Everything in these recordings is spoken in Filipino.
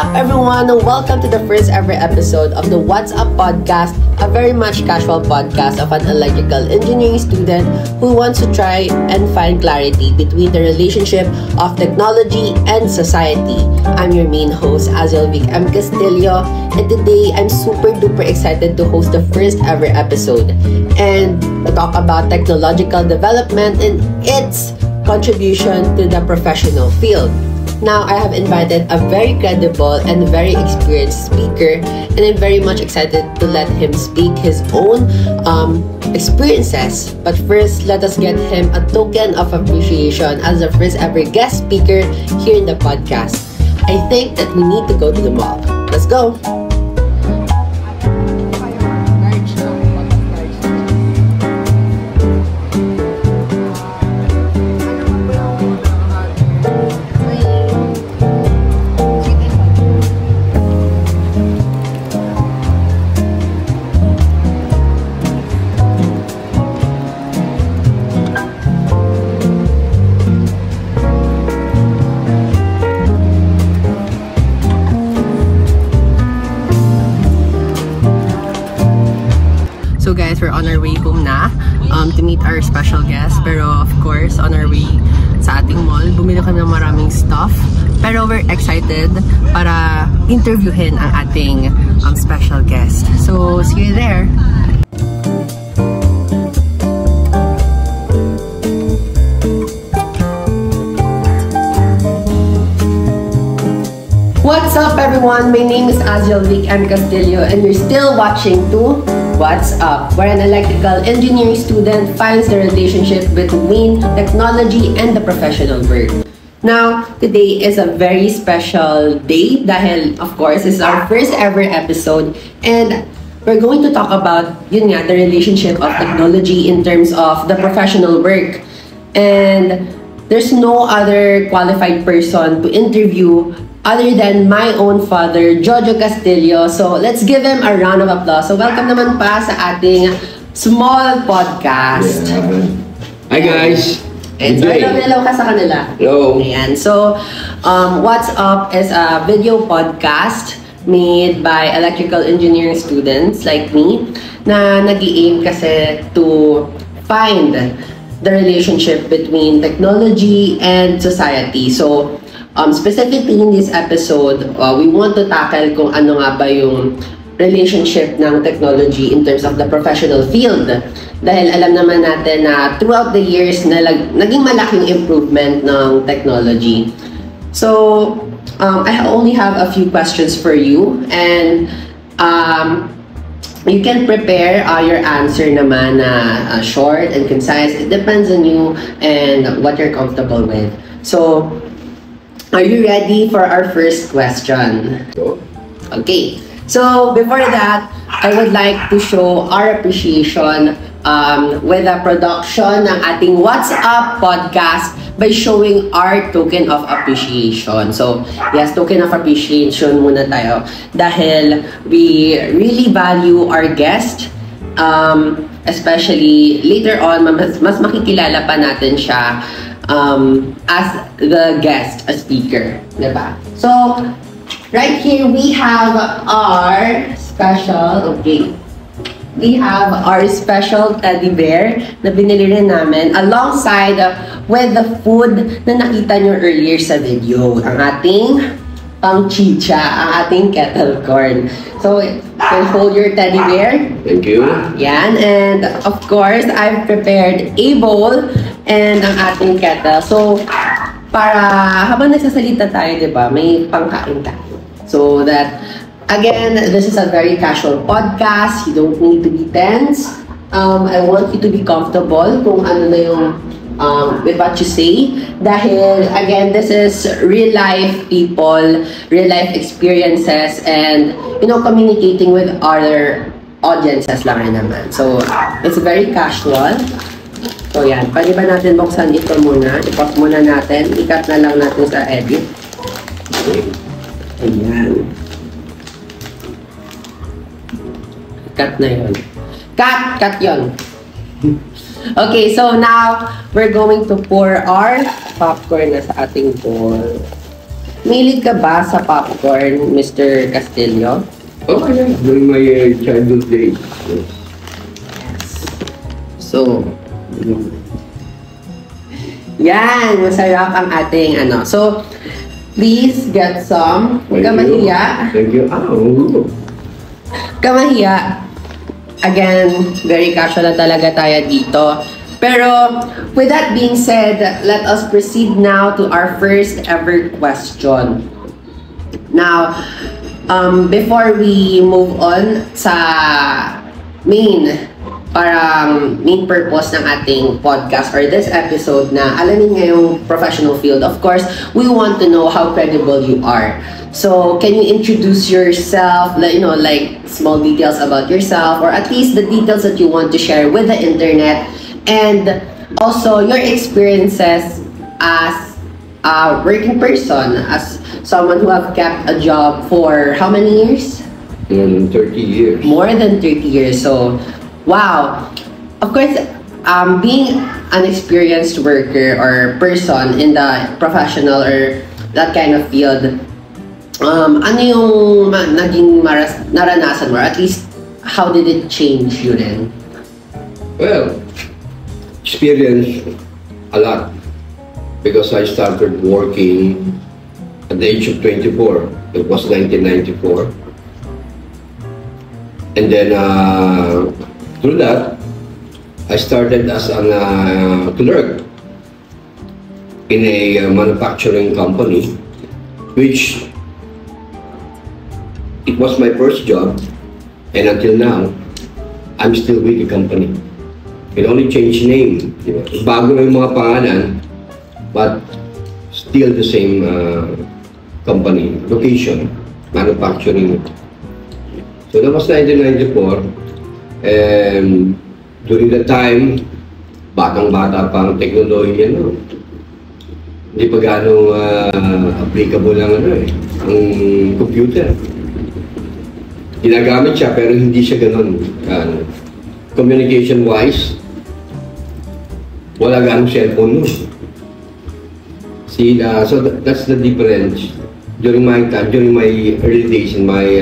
up, everyone? Welcome to the first ever episode of the What's Up podcast, a very much casual podcast of an electrical engineering student who wants to try and find clarity between the relationship of technology and society. I'm your main host, Aziel Vic M. Castillo, and today I'm super duper excited to host the first ever episode and to talk about technological development and its contribution to the professional field. Now, I have invited a very credible and very experienced speaker, and I'm very much excited to let him speak his own experiences. But first, let us get him a token of appreciation as the first ever guest speaker here in the podcast. I think that we need to go to the mall. Let's go! So guys, we're on our way home na to meet our special guest. Pero of course, on our way sa ating mall, bumili kami ng maraming stuff. Pero we're excited para interviewin ang ating special guest. So, see you there! What's up, everyone? My name is Aziel Vic M. Castillo, and you're still watching to What's Up, where an electrical engineering student finds the relationship between technology and the professional world. Now, today is a very special day dahil, of course, this is our first ever episode, and we're going to talk about, yun nga, the relationship of technology in terms of the professional work. And there's no other qualified person to interview other than my own father, Jojo Castillo. So, let's give him a round of applause. So, welcome naman pa sa ating small podcast. Hi guys! And so, hello ka sa kanila. Hello! Ayan. So, What's Up is a video podcast made by electrical engineering students like me na nag-i-aim kasi to find the relationship between technology and society. So, specifically in this episode, we want to tackle kung ano nga ba yung relationship ng technology in terms of the professional field. Dahil alam naman natin na throughout the years na naging malaking improvement ng technology. So, I only have a few questions for you, and you can prepare your answer naman na short and concise. It depends on you and what you're comfortable with. So, are you ready for our first question? Okay. So, before that, I would like to show our appreciation with the production ng ating What's Up podcast by showing our token of appreciation. So, yes, token of appreciation muna tayo. Dahil we really value our guest. Especially later on, mas makikilala pa natin siya as the guest, a speaker, diba? So, right here we have our special, we have our special teddy bear na binili rin namin alongside with the food na nakita nyo earlier sa video. Ang ating pang-chicha, ang ating kettle corn. So, you can hold your teddy bear. Thank you. Yan, and of course, I've prepared a bowl and ang ating kettle. So, para habang nagsasalita tayo, di ba, may pangkain tayo. So that, again, this is a very casual podcast. You don't need to be tense. I want you to be comfortable kung ano na yung with what you say. Dahil, again, this is real-life people, real-life experiences, and, you know, communicating with other audiences lang rin naman. So, it's very casual. So, yan. Pwede ba natin buksan ito muna? I-pop muna natin. I-cut na lang natin sa edit. Okay. Ayan. Cut na yun. Cut! Cut yun. Okay, so now, we're going to pour our popcorn na sa ating bowl. Mahilig ka ba sa popcorn, Mr. Castillo? Oh, yeah. During my childhood days. Yes. So, yan, masarap ang ating ano. So, please get some. Huwag ka mahiya. Thank you. Kamahiya. Again, very casual na talaga tayo dito. Pero, with that being said, let us proceed now to our first ever question. Now, before we move on sa main purpose ng ating podcast or this episode na alamin ngayong professional field, of course, we want to know how credible you are. So, can you introduce yourself, like small details about yourself, or at least the details that you want to share with the internet, and also your experiences as a working person, as someone who have kept a job for how many years? More than 30 years. More than 30 years. So, wow. Of course, being an experienced worker or person in the professional or that kind of field, ano yung naging naranasan mo? Or at least, how did it change you then? Well, experience a lot because I started working at the age of 24. It was 1994. And then through that, I started as a clerk in a manufacturing company, which it was my first job, and until now, I'm still with the company. It only changed name. Bago na yung mga pangalan, but still the same company, location, manufacturing. So that was 1994, and during the time, batang-bata pa ang teknolohiya, no? Hindi pa gano'ng applicable ang ang computer. Ginagamit siya pero hindi siya gano'n. Communication-wise, wala ganong cellphone nun. See, so that's the difference. During my time, during my early days in my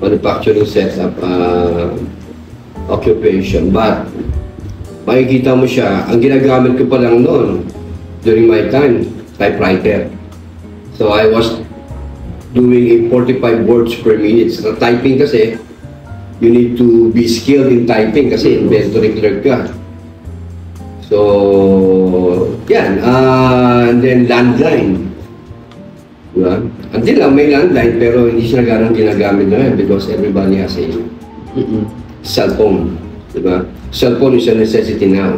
manufacturing setup occupation. But, makikita mo siya, ang ginagamit ko pa lang noon, during my time, typewriter. So I was doing a 45 words per minute. So typing kasi, you need to be skilled in typing kasi inventory clerk ka. So, yan. And then landline. Diba? Until now, may landline pero hindi siya ganang ginagamit na yan because everybody has a cellphone. Diba? Cellphone is a necessity now.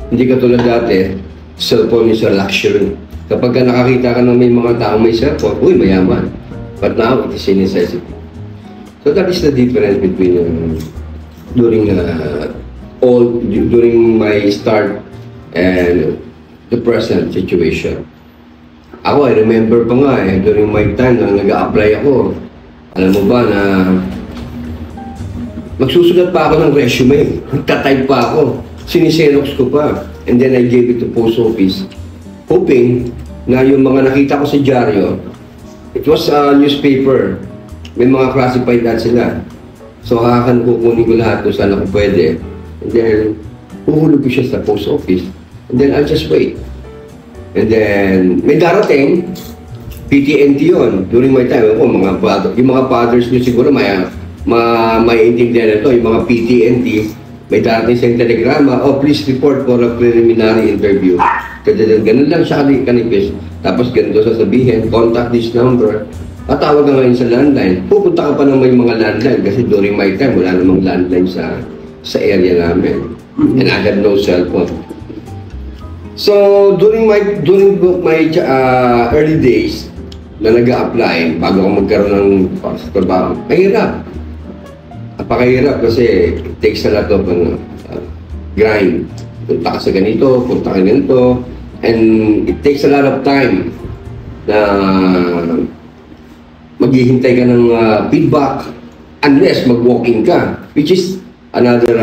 Hindi katulad dati, cellphone is a luxury. Kapag ka nakakita ka ng may mga taong may cellphone, uy, mayaman. But now, it is a necessity. So that is the difference between during my start and the present situation. Ako, I remember pa nga during my time na nag-a-apply ako. Alam mo ba na magsusulat pa ako ng resume, magta-type pa ako, siniselox ko pa. And then I gave it to post office, hoping na yung mga nakita ko sa dyaryo, it was a newspaper. May mga classified ads sila. So, kukunin ko lahat kung saan ako pwede. And then, huhulog ko siya sa post office. And then, I'll just wait. And then, may darating, PTNT yun. During my time, yung mga fathers nyo siguro maintindihan na ito. Yung mga PTNT, may darating siyang telegrama, please report for a preliminary interview. Ganun lang siya kanipis. Tapos ganito sasabihin, contact this number. Tawag ka ngayon sa landline. Pupunta ka pa ng may mga landline kasi during my time, wala namang landline sa area namin. And I had no cellphone. So, during my early days na nag-a-apply, bago ako magkaroon ng trabaho, mahirap. Napakahirap kasi it takes a lot of grind. Punta ka sa ganito, punta ka ganito, and it takes a lot of time na maghihintay ka ng feedback unless mag-walk-in ka, which is another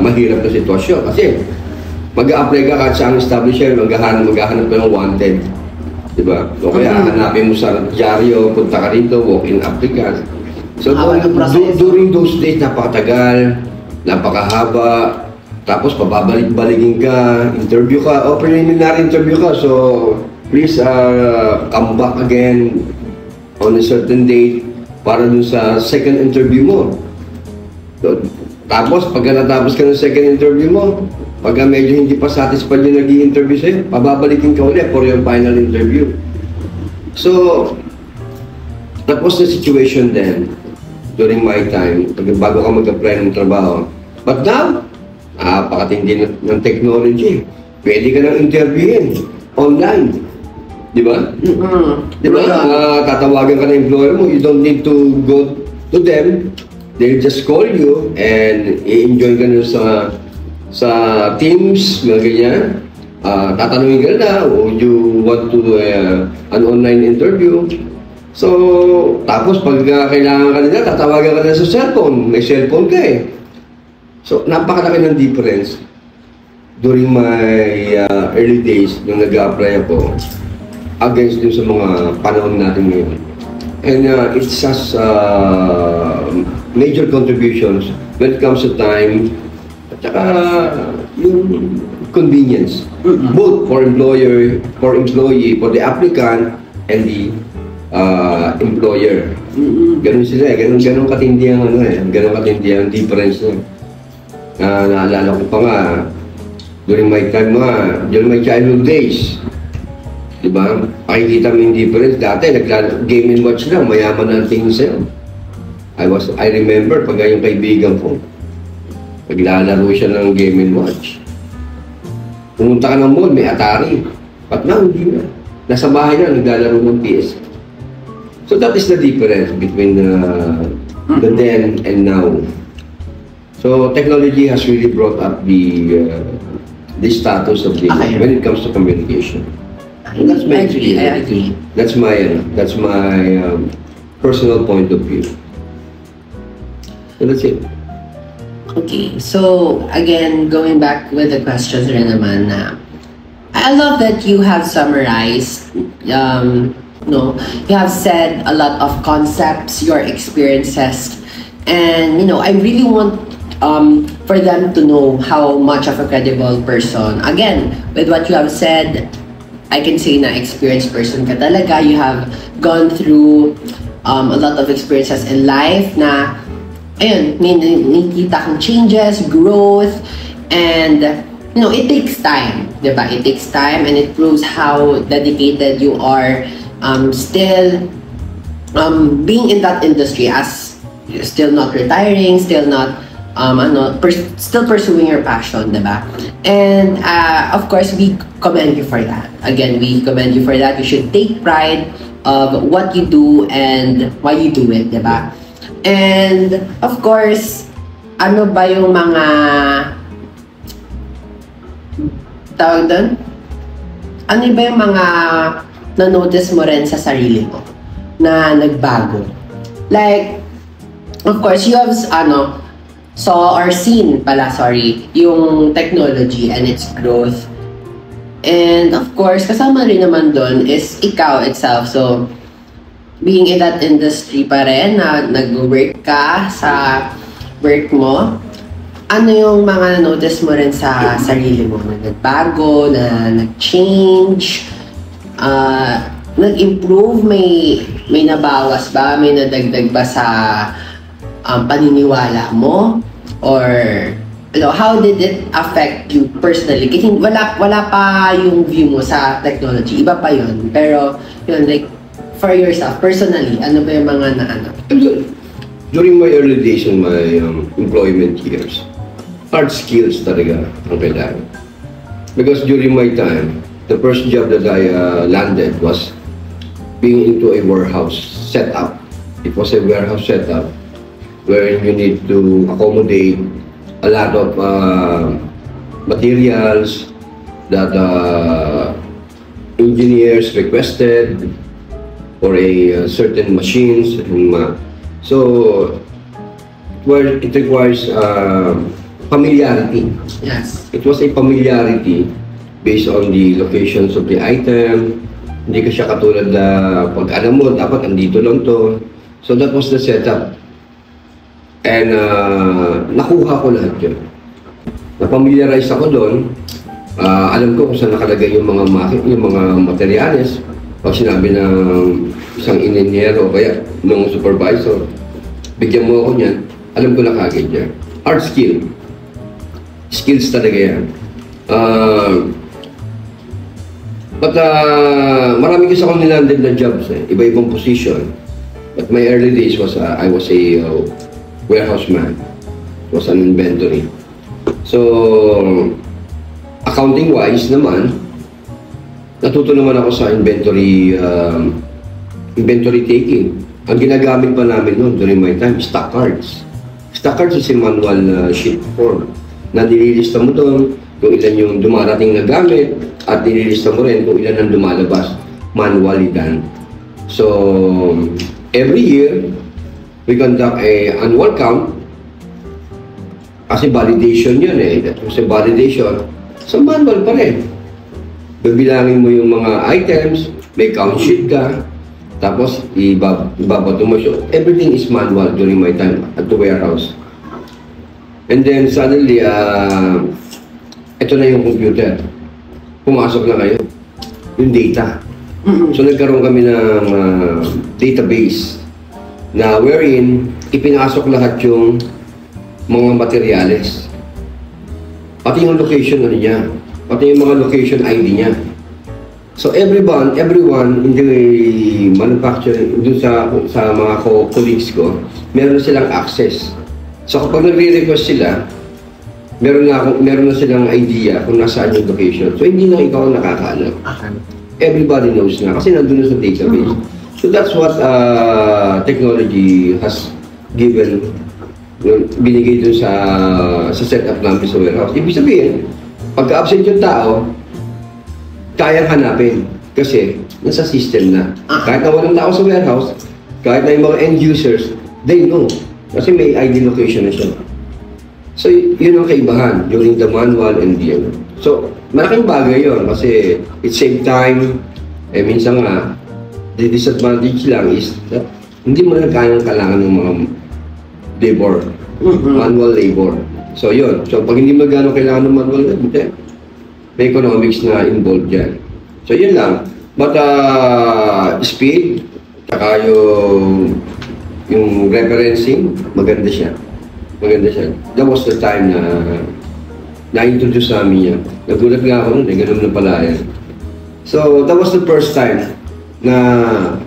mahirap na sitwasyon kasi mag-a-apply ka kahit sa ang establishment, maghahanap ka ng wanted. Diba? O kaya hanapin mo sa dyaryo, punta ka rito, walk-in applicant. So during those days, napakatagal, napakahaba, tapos pababalik-balikin ka, interview ka, o preliminary interview ka, so please come back again on a certain date para dun sa second interview mo. So, tapos pagka natapos ka ng second interview mo, pagka medyo hindi pa satisfied yung nag-i-interview sa'yo, pababalikin ka ulit for your final interview. So, that was the situation then, during my time, bago ka mag-apply ng trabaho. But now, napakatindi ng technology. Pwede ka nang interviewin online. Di ba? Di ba? Tatawagan ka ng employer mo, you don't need to go to them. They'll just call you and i-enjoy ka na sa Teams, mga ganyan. Tatanungin ka na, would you want to an online interview? So, tapos pag kailangan ka nila, tatawagan ka na sa cellphone. May cellphone ka eh. So, napakalaki ng difference during my early days nung nag-apply ako against dun sa mga panahon natin ngayon. And it has major contributions when it comes to time at saka yung convenience. Both for employee, for the applicant and the employer. Ganun sila eh. Ganun katindi ang ganun katindi ang difference niya. Naalala ko pa nga, during my childhood days, diba? Pakikita mo yung difference. Dati, Game & Watch lang, mayaman na ang tingin sa'yo. I remember, pag yung kaibigan ko, naglalaro siya ng Game & Watch. Pumunta ka ng mall, may Atari. But now, hindi na. Nasa bahay na, naglalaro ng PS. So that is the difference between the then and now. So technology has really brought up the status of the when it comes to communication. That's my I agree. That's my personal point of view. So that's it. Okay, so again, going back with the questions rin naman na, I love that you have summarized, you have said a lot of concepts, your experiences, and I really want for them to know how much of a credible person. Again, with what you have said, I can say na experienced person ka talaga. You have gone through a lot of experiences in life na, ayun, may nakikita kang changes, growth, and, it takes time, diba? It takes time and it proves how dedicated you are still being in that industry as still not retiring, still not still pursuing your passion, diba? And of course, we commend you for that. Again, we commend you for that. You should take pride of what you do and why you do it, diba? And of course, ano ba yung mga tawag doon? Ano ba yung mga na-notice mo rin sa sarili mo na nagbago? Like, of course, you have seen yung technology and its growth. And of course, kasama rin naman doon is ikaw itself. So, being in that industry pa rin, na nag-work ka sa work mo, ano yung mga notice mo rin sa sarili mo na nagbago, na nag-change, nag-improve, may nabawas ba, may nadagdag ba sa paniniwala mo? Or how did it affect you personally? Kasi wala pa yung view mo sa technology, iba pa yun. Pero yun, like, for yourself, personally, ano ba yung mga During my early days in my employment years, hard skills talaga ang kailangan. Because during my time, the first job that I landed was being into a warehouse setup. It was a warehouse setup where you need to accommodate a lot of materials that engineers requested for a certain machines. So it requires familiarity. Yes. It was a familiarity based on the locations of the item, Hindi ka siya katulad na pag alam mo, dapat andito lang to. So that was the setup. And nakuha ko lahat yun. Na-familiarize ako doon. Alam ko kung saan nakalagay yung mga materyales. Pag sinabi ng isang ingenyero o kaya ng supervisor, bigyan mo ako niyan, alam ko na kagad yan. Art skill. Skills talaga yan. But marami kasi akong nilanded na jobs eh. Iba-ibang position. But my early days was, I was a warehouse man. Was an inventory. So, accounting-wise naman, natuto naman ako sa inventory taking. Ang ginagamit pa namin noon during my time, stock cards. Stock cards is a manual sheet form na nililista mo doon kung ilan yung dumarating na gamit at nililista mo rin kung ilan ang lumalabas. Manually done. So, every year, we conduct a annual count. Kasi validation yun eh. That was a validation. So, manual pa rin. Bibilangin mo yung mga items, may count sheet ka, tapos ibabato mo siya. Everything is manual during my time at the warehouse. And then suddenly, ito na yung computer. Pumasok na kayo. Yung data. So nagkaroon kami ng database na wherein ipinasok lahat yung mga materyales. Pati yung location ano niya. Pati yung mga location ID niya. So everyone in the manufacturing, dun sa mga colleagues ko, meron silang access. So kapag nagre-request sila, meron na silang idea kung nasaan yung location. So hindi na ikaw ang nakakaalam. Everybody knows na kasi nandun na sa database. So that's what technology has given, binigay dun sa setup namin sa warehouse. Ibig sabihin, pagka-absent yung tao, kayang hanapin kasi nasa system na. Kahit na walang tao sa warehouse, kahit na yung mga end users, they know. Kasi may ID location na siya. So, yun ang kaibahan during the manual and the So, malaking bagay yun kasi it save time. Eh, minsan nga, the disadvantage lang is that hindi mo na kailangan ng mga labor, manual labor. So, yun. So, pag hindi mo gano'ng kailangan ng manual labor, may economics na involved dyan. So, yun lang. But, speed, tsaka yung referencing, maganda siya. Maganda siya. That was the time na na-introduce namin yan. Nagulat nga ako nun, ganun na pala yan. So, that was the first time na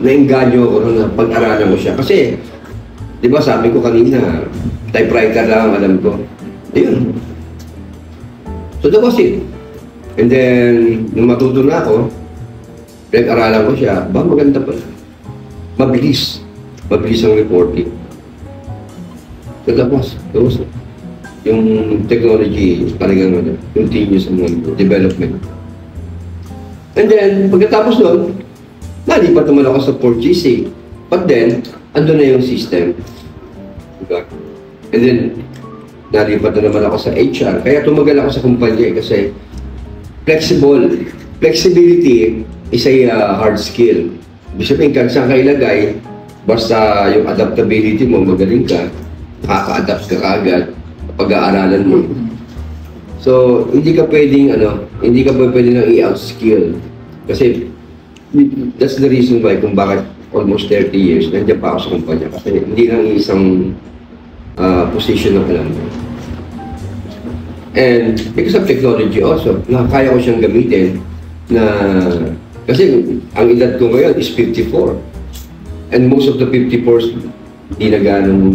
nainganyo ako nun na pag-aralan ko siya. Kasi, di ba sabi ko kanina, typewriter lang alam ko. Ayun. So, that was it. And then, nung matuto na ako, pinag-aralan ko siya, maganda pala. Mabilis. Mabilis ang reporting. So, tapos, yung technology, talagang continuous ang development. And then, pagkatapos nun, nalipat naman ako sa purchasing. But then, andun na yung system. Diba? And then, nalipat na naman ako sa HR. Kaya tumagal ako sa kumpanya kasi flexibility is a hard skill. Ibig sabihin, kung saan ka ilagay, basta yung adaptability mo, magaling ka, nakaka-adapt ka kaagad, pag-aaralan mo. So, hindi ka pwedeng nang i-outskill. Kasi, that's the reason why kung bakit almost 30 years, nandiyan pa ako sa kumpanya. Kasi hindi lang isang position na alam mo. And because of technology also, kaya ko siyang gamitin na kasi ang edad ko ngayon is 54. And most of the 54s hindi na ganong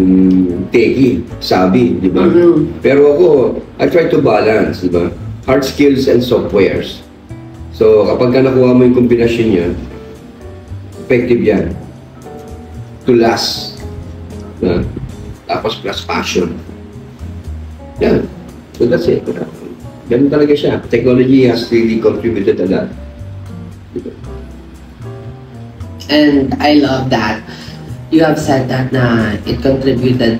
techy, sabi, di ba? Pero ako, I try to balance, di ba? Hard skills and softwares. So kapag nakuha mo yung kombinasyon niya, effective yan. To last. Tapos plus passion. Yan. So that's it. Ganun talaga siya. Technology has really contributed a lot. And I love that you have said that na it contributed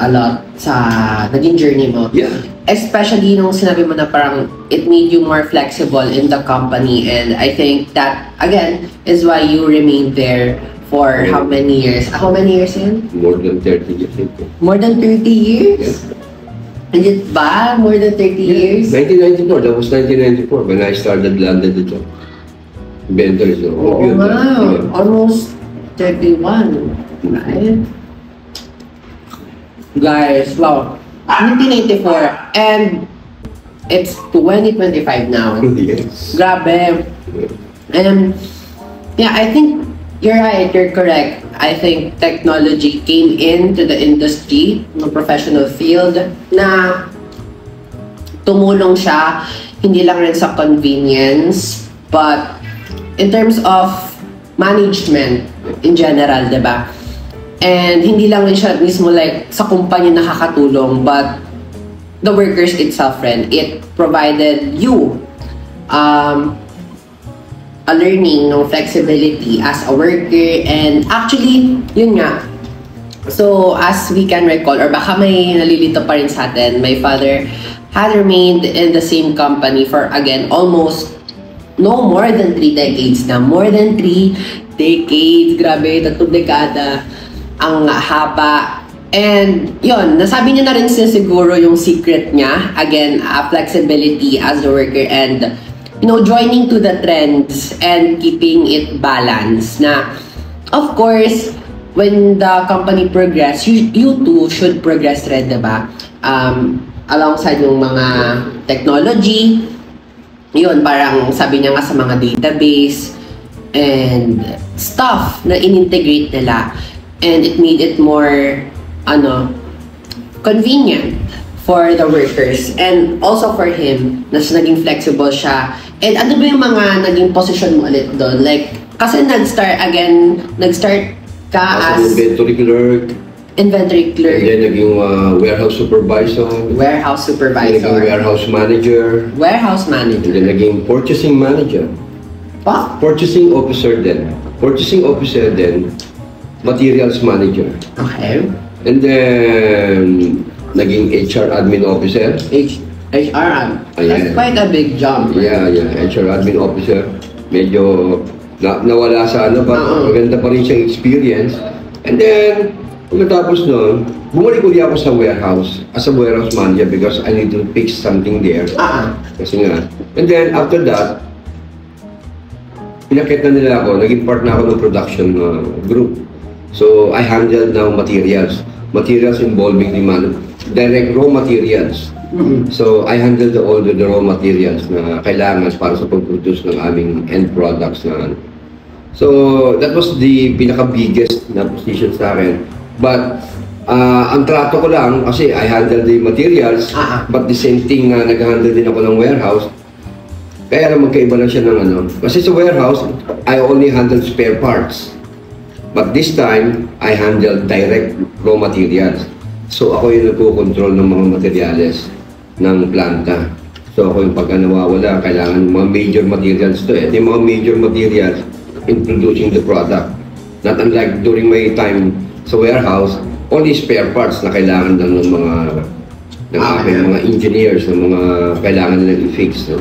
a lot sa naging journey mo. Yeah. especially nung sinabi mo na parang it made you more flexible in the company, and I think that again is why you remained there for how many years? How many years yun? More than 30 years. More than 30 years? Yeah. Is it ba? More than 30 years? 1994, that was 1994 when I started landed the job. Inventory, so Oo nga, almost 31, right? Guys, wow. 1984, and it's 2025 now. Yes. Grabe. And yeah, I think you're right, you're correct. I think technology came into the industry, no professional field, na tumulong siya, hindi lang rin sa convenience, but in terms of management in general, diba? And hindi lang rin siya mismo like sa kumpanya nakakatulong, but the workers itself rin. It provided you a learning, no, flexibility as a worker, and actually, yun nga. So, as we can recall, or baka may nalilito pa rin sa atin, my father had remained in the same company for, again, almost no more than 3 decades na. More than 3 decades. Grabe, 3 dekada. Ang haba. And yun, nasabi niya na rin siya siguro yung secret niya. Again, flexibility as a worker and, you know, joining to the trends and keeping it balanced. Na, of course, when the company progress, you too should progress rin, diba? Alongside yung mga technology, yun, parang sabi niya nga sa mga database and stuff na in-integrate nila. And it made it more, convenient for the workers and also for him, na naging flexible siya. And ano ba yung mga naging position mo ulit doon? Like, kasi nag-start ka as inventory clerk. Inventory clerk. And then naging warehouse supervisor. Warehouse supervisor. Naging warehouse manager. Warehouse manager. And then naging purchasing manager. What? Purchasing officer then. Purchasing officer then. Materials manager. Okay. And then naging HR admin officer. HR. That's quite a big jump. Yeah. HR admin officer. Medyo nawala sa ano, but maganda pa rin siyang experience. And then, pagkatapos nun, bumalik ulit ako sa warehouse as a warehouse manager because I need to fix something there. Kasi nga. And then, after that, pinakit na nila ako, naging part na ako ng production group. So, I handled now materials. Materials involving the direct raw materials. So, I handled all the raw materials na kailangan para sa pag-produce ng aming end products na. So, that was the pinaka-biggest na position sa akin. But, ang trato ko lang, kasi I handled the materials, but the same thing, nag-handle din ako ng warehouse. Kaya lang magkaiba lang siya ng ano. Kasi sa warehouse, I only handled spare parts. But this time, I handled direct raw materials. So, ako yung nagko-control ng mga materyales ng planta. So, ako yung pagka nawawala, kailangan mga major materials to. Ito yung mga major materials in producing the product. Not unlike during my time sa warehouse, only spare parts na kailangan lang ng mga engineers, ng mga kailangan nilang i-fix. No?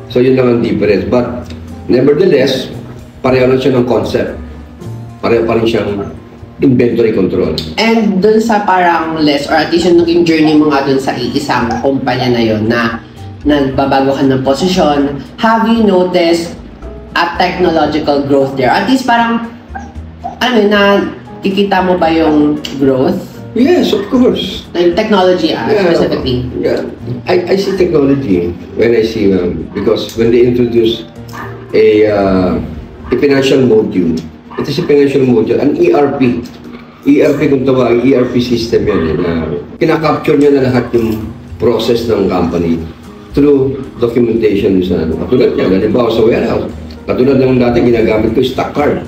So, yun lang ang difference. But, nevertheless, pareho lang siya ng concept. Pareho pa rin siyang inventory control. And dun sa parang less, or at least yung naging journey mo nga dun sa isang kumpanya na yun na nagbabago ka ng posisyon, have you noticed a technological growth there? At least parang, kikita mo ba yung growth? Yes, of course. Like technology specifically? Yeah. I see technology when I see because when they introduce a financial module, it is a financial module, an ERP. ERP kung tawag, ERP system yan. Kinakapture niya na lahat yung process ng company through documentation sa ano. Katulad niya, halimbawa sa warehouse. Katulad ng dati ginagamit ko, stock card.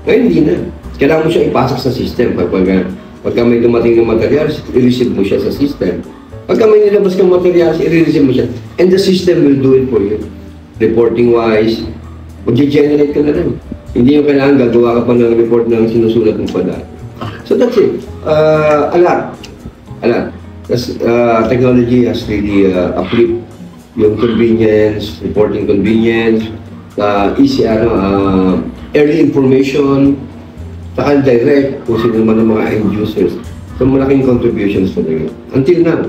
Ngayon hindi na. Kailangan mo siya ipasok sa system. Pagka may dumating ng materials, i-receive mo siya sa system. Pagka may nilabas kang materials, i-receive mo siya. And the system will do it for you. Reporting-wise, mag-generate ka na rin. Hindi yung kailangan gagawa ka pa ng report ng sinusulat mo pa dahil. So that's it. A lot. Because technology has really uplift yung convenience, reporting convenience, easy early information, saka direct kung sino naman ang mga end users. So malaking contributions talaga. Until now.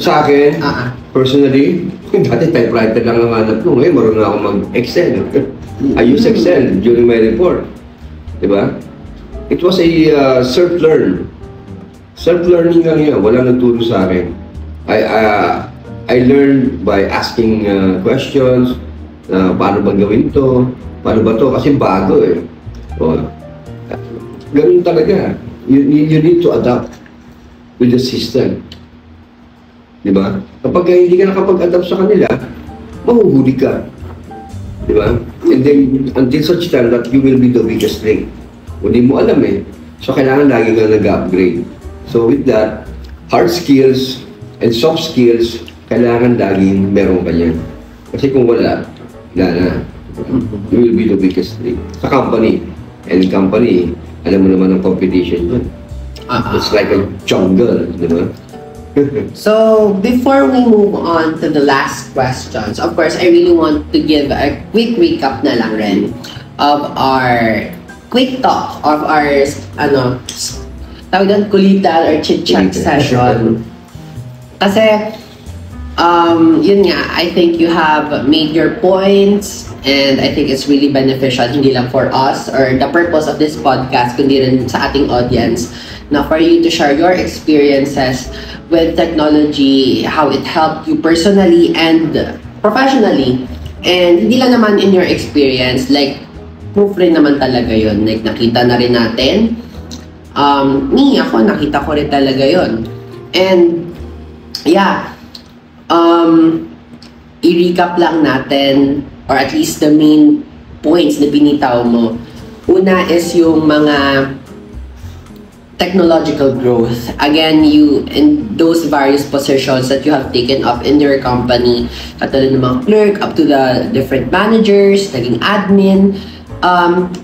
Sa akin, personally, dati typewriter lang ang hanap ko. Ngayon, marunong ako mag-Excel. I use Excel during my report. Diba? It was a self-learn. Self-learning lang yan. Walang nagturo sa akin. I learned by asking questions. Paano ba gawin to? Paano ba to? Kasi bago eh. O, ganun talaga. You need to adapt with the system. Diba? Kapag hindi ka nakapag-adapt sa kanila, mahuhuli ka. Diba? And then, until such time that you will be the weakest link. Hindi mo alam eh. So, kailangan lagi ka nag-upgrade. So, with that, hard skills and soft skills, kailangan laging meron ka yan. Kasi kung wala na. You will be the weakest link. Sa company. And company, alam mo naman ang competition yun. It's like a jungle. Diba? So, before we move on to the last questions, of course, I really want to give a quick recap na lang rin of our quick talk, of our, tawag doon, kulitan or chit-chat session. Kasi, yun nga, I think you have made your points and I think it's really beneficial, hindi lang for us or the purpose of this podcast, kundi rin sa ating audience, na for you to share your experiences with technology, how it helped you personally and professionally. And hindi lang naman in your experience, like, proof rin naman talaga yun. Like, nakita na rin natin. Nakita ko rin talaga yun. And, yeah, i-recap lang natin, or at least the main points na binitaw mo. Una is yung mga technological growth. Again, you, in those various positions that you have taken up in your company, katulad ng mga clerk, up to the different managers, naging admin,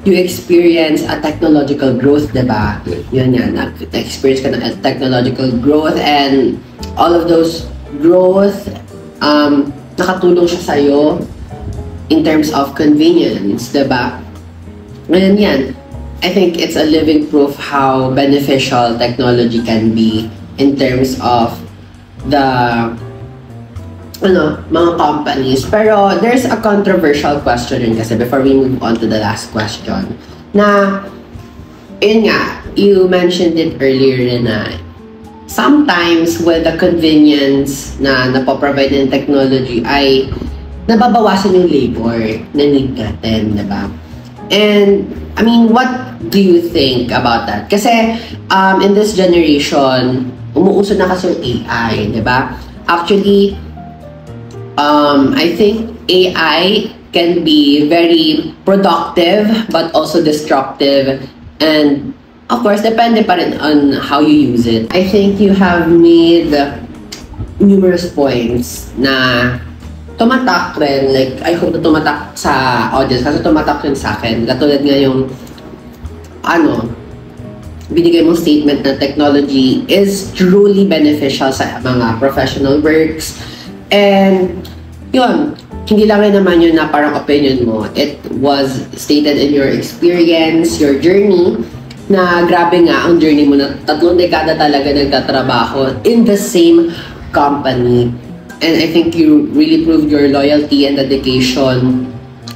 you experience a technological growth, diba? Yun yan, na-experience ka na technological growth, and all of those growth, nakatulong siya sa'yo in terms of convenience, diba? Ngayon yan, I think it's a living proof how beneficial technology can be in terms of the mga companies. Pero there's a controversial question rin kasi before we move on to the last question. Na, yun nga, you mentioned it earlier na sometimes with the convenience na napoprovide ng technology ay nababawasan yung labor na need natin, diba? And, I mean, what do you think about that? Kasi, in this generation, umuuso na kasi yung AI, di ba? Actually, I think AI can be very productive, but also destructive. And, of course, depende pa rin on how you use it. I think you have made numerous points na tumatak rin, like, I hope na tumatak sa audience kasi tumatak rin sa akin. Katulad nga yung, binigay mong statement na technology is truly beneficial sa mga professional works. And, yun, hindi lang rin naman yun na parang opinion mo. It was stated in your experience, your journey, na grabe nga ang journey mo na 3 dekada talaga nagtatrabaho in the same company. And I think you really proved your loyalty and dedication.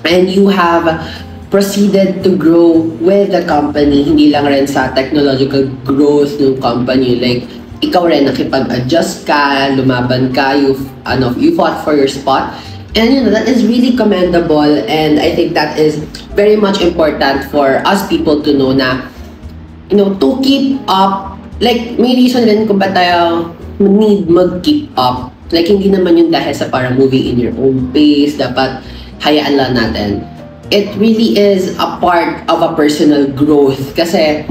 And you have proceeded to grow with the company, hindi lang rin sa technological growth ng company. Like, ikaw rin nakipag-adjust ka, lumaban ka, you fought for your spot. And that is really commendable. And I think that is very much important for us people to know na, to keep up. Like, may reason rin kung ba tayo need mag-keep up. Like, hindi naman yun dahil sa parang moving in your own pace, dapat hayaan lang natin. It really is a part of a personal growth. Kasi,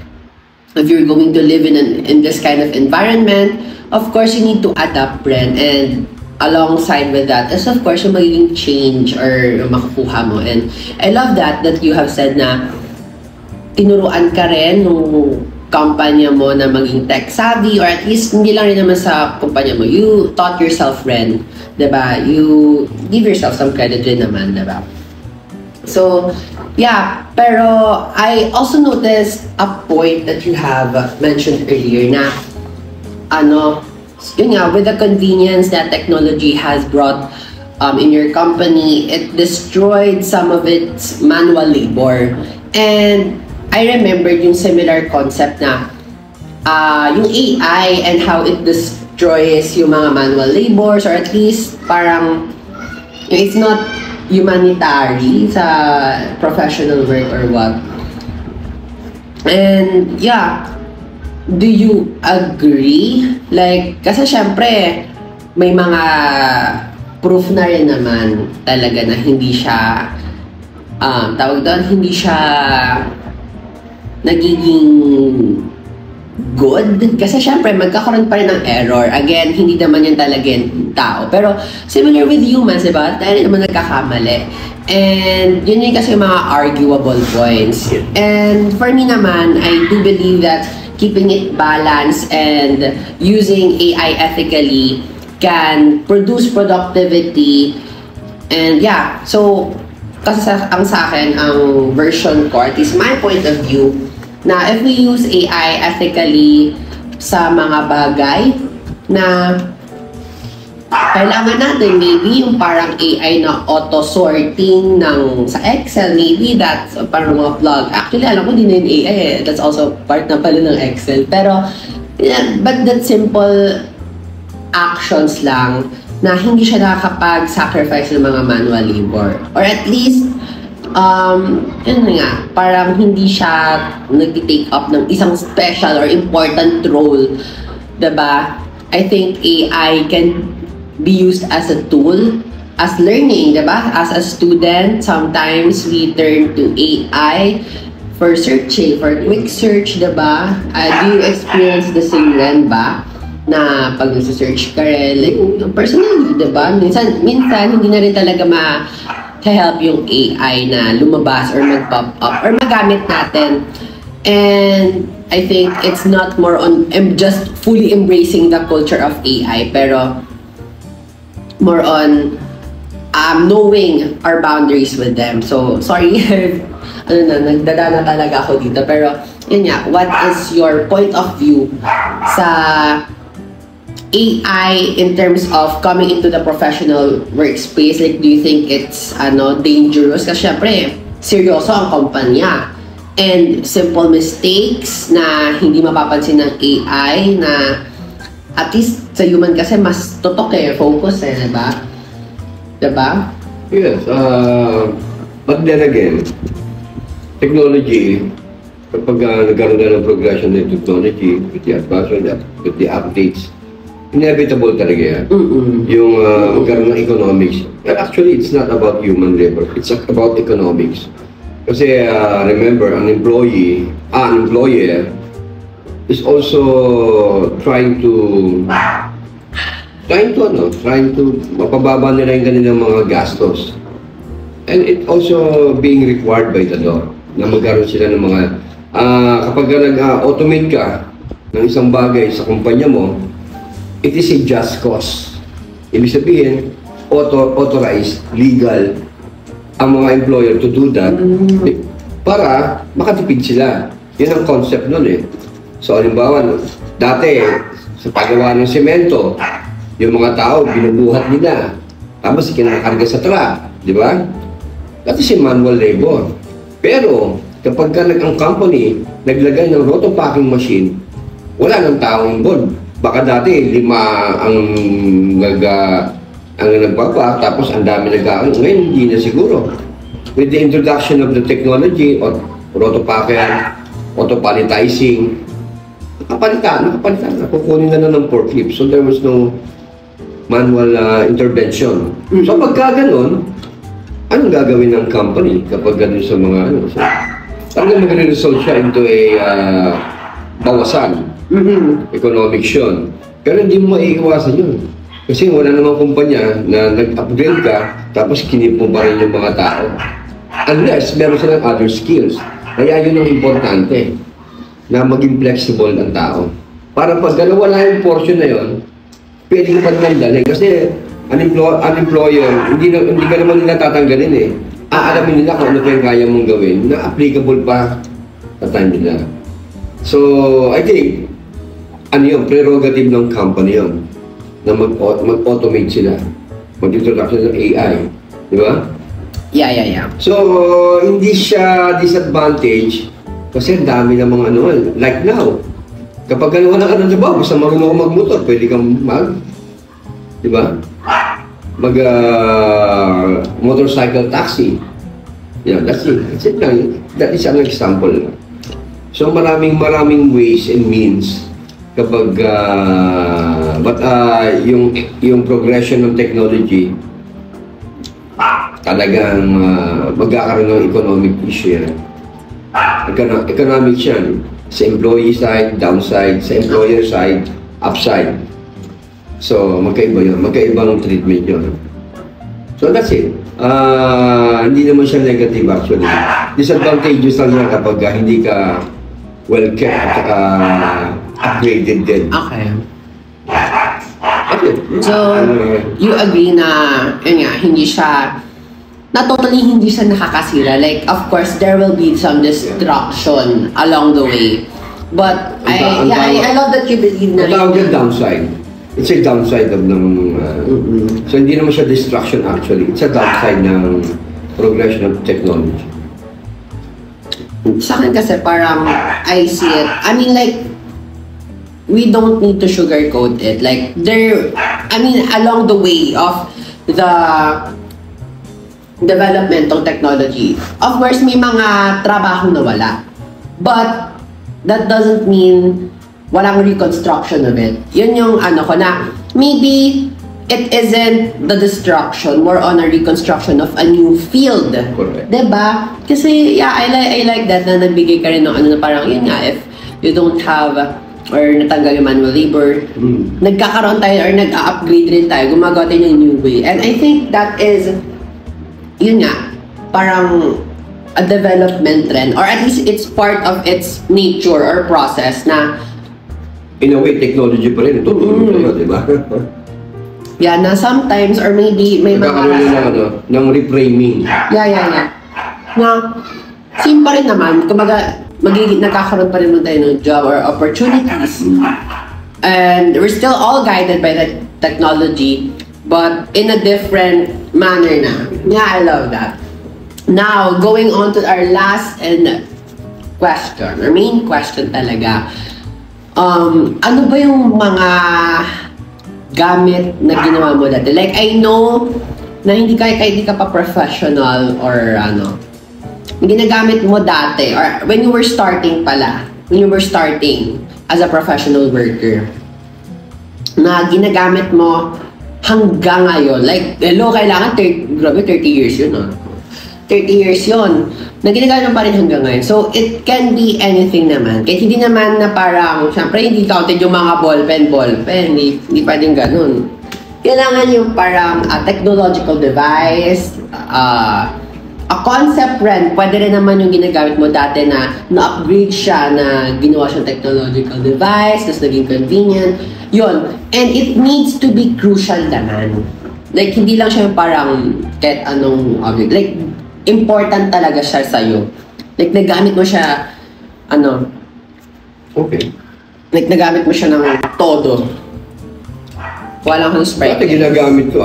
if you're going to live in this kind of environment, of course, you need to adapt rin. And alongside with that is, of course, yung magiging change or yung makukuha mo. And I love that you have said na tinuruan ka rin nung kumpanya mo na maging tech savvy, or at least hindi lang rin naman sa kumpanya mo, you taught yourself rin, diba? You give yourself some credit rin naman, diba? So, yeah, pero I also noticed a point that you have mentioned earlier na, yun nga, with the convenience that technology has brought in your company, it destroyed some of its manual labor. And I remembered yung similar concept na yung AI and how it destroys yung mga manual labors, or at least parang it's not humanitarian sa professional work or what. And yeah, do you agree? Like, kasi syempre may mga proof na rin naman talaga na hindi siya tawag doon, hindi siya nagiging good. Kasi syempre, magkakaroon pa rin ng error. Again, hindi naman yan talaga yung tao. Pero similar with humans, diba? Tayo naman nagkakamali. And yun yung kasi yung mga arguable points. And for me naman, I do believe that keeping it balanced and using AI ethically can produce productivity. And yeah, so kasi ang sa akin, ang version ko, at least my point of view, na if we use AI ethically sa mga bagay na kailangan natin, maybe yung parang AI na auto-sorting ng sa Excel, maybe that's parang mga plug. Actually, alam ko din na yung AI eh. That's also part na pala ng Excel. Pero, yeah, but that simple actions lang na hindi siya nakakapag-sacrifice ng mga manual labor. Or at least, yun nga, parang hindi siya nag-take up ng isang special or important role. Diba? I think AI can be used as a tool, as learning, diba? As a student, sometimes we turn to AI for searching, for quick search, diba? Do you experience the same rin ba? Na pag nasa-search ka rin, like, personally, diba? Minsan, hindi na rin talaga ma-help yung AI na lumabas or mag-pop up or magamit natin. And I think it's not more on just fully embracing the culture of AI, pero more on knowing our boundaries with them. So, sorry, nagdada na talaga ako dito. Pero, yun nga, what is your point of view sa AI in terms of coming into the professional workspace? Like, do you think it's dangerous? Kasi syempre, seryoso ang kumpanya. And simple mistakes na hindi mapapansin ng AI na at least sa human kasi mas totok focus diba? Diba? Yes, but then again, technology, kapag nagkaroon na ng progression ng technology, with the advancement, with the updates, inevitable talaga yan. Yung magkaroon ng economics. And actually, it's not about human labor. It's about economics. Kasi remember, an employer is also trying to mapababa nila yung kanilang mga gastos. And it also being required by the law na magkaroon sila ng mga kapag nag-automate ka ng isang bagay sa kumpanya mo, it is a just cause. Ibig sabihin, authorized, legal ang mga employer to do that para makatipid sila. Yan ang concept nun eh. So, halimbawa, dati, sa paggawa ng semento, yung mga tao, binubuhat nila. Tapos, kinakarga sa truck. Di ba? That is a manual labor. Pero, kapag ang company naglagay ng rotopacking machine, wala nang tao involved. Baka dati, 5 ang nagpapack, tapos ang dami nag-aano. Ngayon, hindi na siguro. With the introduction of the technology, rotopacker, autopalletizing, nakapalitan na. Kukunin na ng forklift. So there was no manual intervention. So pagka ganun, anong gagawin ng company kapag ganun sa mga So, talagang magre-result siya into a bawasan. Economics yun. Pero hindi mo maiiwasan yun. Kasi wala namang kumpanya na nag-upgrade ka, tapos kinip mo pa rin yung mga tao. Unless meron silang other skills. Kaya yun ang importante. na maging flexible ang tao. Para pag nawala yung portion na yon, pwedeng pagdalhin. Kasi an employer, hindi ka naman nila tatanggalin eh. Aalamin nila kung ano pa yung kaya mong gawin na applicable pa sa time nila. So, I think, prerogative ng company yun, na mag-automate sila. Mag-introduction ng AI. Di ba? Yeah. So, hindi siya disadvantage kasi dami ng mga like now. Kapag wala ka ng trabaho, basta marunong ka magmotor, pwede kang di ba? Motorcycle taxi. Yeah, that's it. That's it lang. That is an example. So, maraming ways and means kapag yung progression ng technology talagang magkakaroon ng economic issue. Economic yan. Sa employee side, downside. Sa employer side, upside. So, magkaiba yun. Magkaibang treatment yun. So, that's it. Hindi naman siya negative actually. Disadvantages lang yan kapag hindi ka well-kept at upgraded din. Okay. Okay. So, you agree na, yun nga, totally hindi siya nakakasira. Like, of course, there will be some destruction along the way. But, I love that you believe na... Tawag yung downside. It's a downside of So, hindi naman siya destruction actually. It's a downside ng progression of technology. Sa akin kasi parang, I see it. I mean, like, we don't need to sugarcoat it. Like, along the way of the development of technology, of course, may mga trabaho na wala. But, that doesn't mean walang reconstruction of it. Yun yung ko na, maybe it isn't the destruction, more on a reconstruction of a new field. Correct. Diba? Kasi, I like that na nagbigay ka rin ng na parang, yun nga, if you don't have or natanggal yung manual labor, nagkakaroon tayo or nag-upgrade rin tayo, gumagawa tayo ng new way. And I think that is, yun nga, parang a development trend, or at least it's part of its nature or process na in a way, technology pa rin. Ito, di ba? Yeah, na sometimes, or maybe may mga ng reframing. Yeah. Na, same pa rin naman. Kumbaga, nagkakaroon pa rin tayo ng job or opportunities. And we're still all guided by the technology, but in a different manner na. Yeah, I love that. Now, going on to our last question, our main question talaga. Ano ba yung mga gamit na ginawa mo dati? Like, I know na hindi ka pa professional or ginagamit mo dati or when you were starting as a professional worker na ginagamit mo hanggang ngayon. Like, kailangan 30 years yun, 30 years yun, na ginagamit mo pa rin hanggang ngayon. So, it can be anything naman. Kahit hindi naman na parang, syempre, hindi counted yung mga ballpen, hindi pwedeng ganun. Kailangan yung parang technological device, a concept rin, pwede rin naman yung ginagamit mo dati na na-upgrade siya, na ginawa siyang technological device, tapos naging convenient. Yun. And it needs to be crucial naman. Like, hindi lang siya yung parang kahit anong object. Like, important talaga siya sa'yo. Like, nagamit mo siya, Okay. Like, nagamit mo siya ng todo. Walang kang sprite. Dati ginagamit ko,